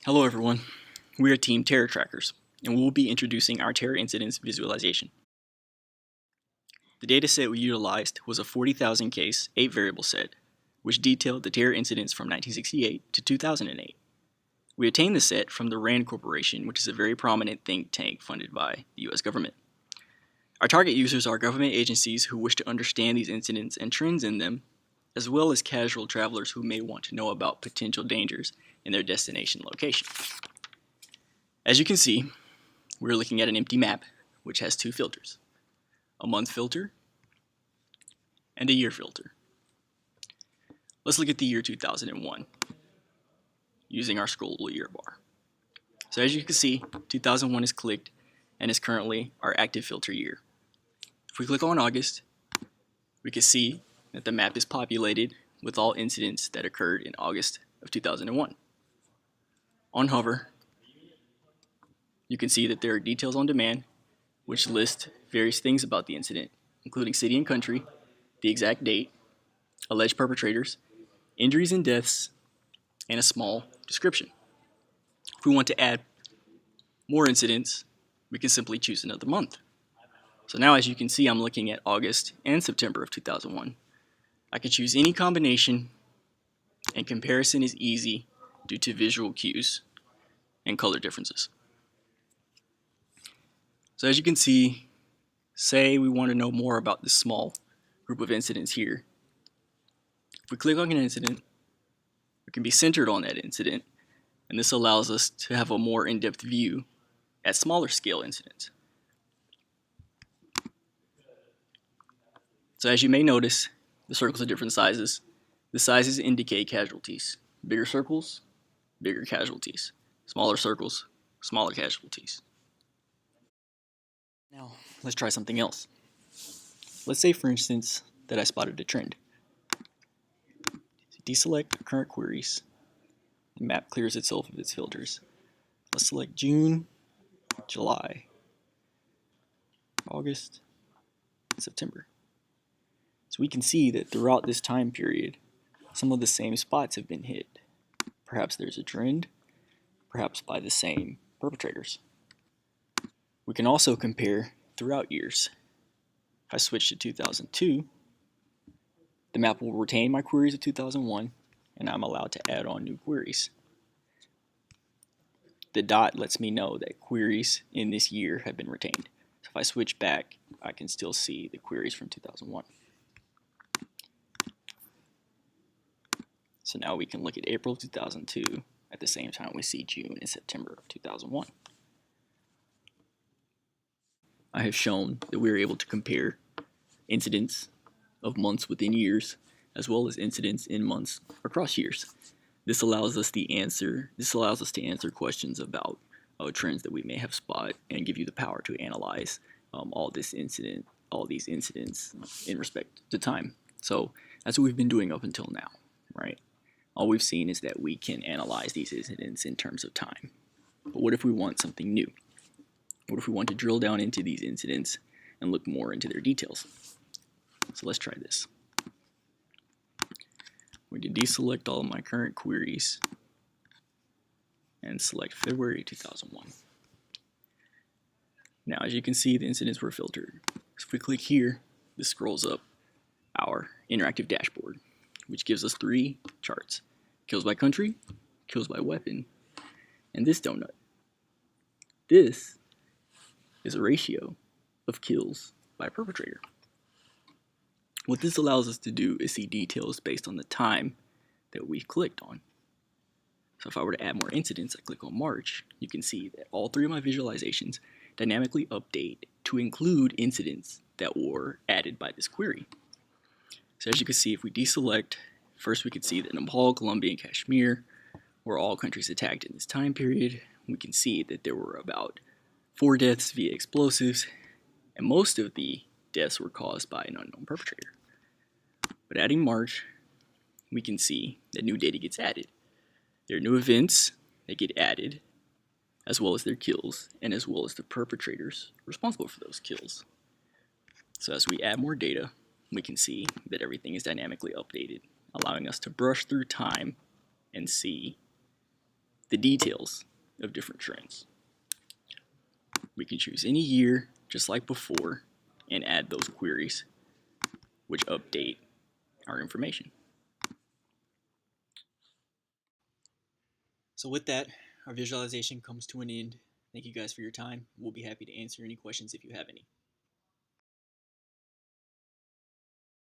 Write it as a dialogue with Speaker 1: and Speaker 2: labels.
Speaker 1: Hello everyone, we are Team Terror Trackers, and we will be introducing our terror incidents visualization. The dataset we utilized was a 40,000 case, 8 variable set, which detailed the terror incidents from 1968 to 2008. We obtained the set from the RAND Corporation, which is a very prominent think tank funded by the US government. Our target users are government agencies who wish to understand these incidents and trends in them, as well as casual travelers who may want to know about potential dangers in their destination location. As you can see, we're looking at an empty map, which has two filters, a month filter and a year filter. Let's look at the year 2001 using our scrollable year bar. So as you can see, 2001 is clicked and is currently our active filter year. If we click on August, we can see that the map is populated with all incidents that occurred in August of 2001. On hover, you can see that there are details on demand, which list various things about the incident, including city and country, the exact date, alleged perpetrators, injuries and deaths, and a small description. If we want to add more incidents, we can simply choose another month. So now, as you can see, I'm looking at August and September of 2001. I can choose any combination, and comparison is easy due to visual cues and color differences. So as you can see, say we want to know more about this small group of incidents here. If we click on an incident, it can be centered on that incident, and this allows us to have a more in-depth view at smaller scale incidents. So as you may notice, the circles are different sizes. The sizes indicate casualties. Bigger circles, bigger casualties. Smaller circles, smaller casualties. Now, let's try something else. Let's say, for instance, that I spotted a trend. Deselect current queries. The map clears itself of its filters. Let's select June, July, August, and September. So we can see that throughout this time period, some of the same spots have been hit. Perhaps there's a trend, perhaps by the same perpetrators. We can also compare throughout years. If I switch to 2002, the map will retain my queries of 2001, and I'm allowed to add on new queries. The dot lets me know that queries in this year have been retained. So if I switch back, I can still see the queries from 2001. So now we can look at April of 2002 at the same time we see June and September of 2001. I have shown that we are able to compare incidents of months within years, as well as incidents in months across years. This allows us to answer questions about trends that we may have spotted and give you the power to analyze all these incidents in respect to time. So that's what we've been doing up until now, right? All we've seen is that we can analyze these incidents in terms of time. But what if we want something new? What if we want to drill down into these incidents and look more into their details? So let's try this. We can deselect all of my current queries and select February 2001. Now, as you can see, the incidents were filtered. So if we click here, this scrolls up our interactive dashboard, which gives us 3 charts: kills by country, kills by weapon, and this donut. This is a ratio of kills by perpetrator. What this allows us to do is see details based on the time that we've clicked on. So if I were to add more incidents, I click on March, you can see that all 3 of my visualizations dynamically update to include incidents that were added by this query. So as you can see, if we deselect, first we can see that Nepal, Colombia, and Kashmir were all countries attacked in this time period. We can see that there were about 4 deaths via explosives, and most of the deaths were caused by an unknown perpetrator. But adding March, we can see that new data gets added. There are new events that get added, as well as their kills, and as well as the perpetrators responsible for those kills. So as we add more data, we can see that everything is dynamically updated, allowing us to brush through time and see the details of different trends. We can choose any year, just like before, and add those queries, which update our information. So with that, our visualization comes to an end. Thank you guys for your time. We'll be happy to answer any questions if you have any.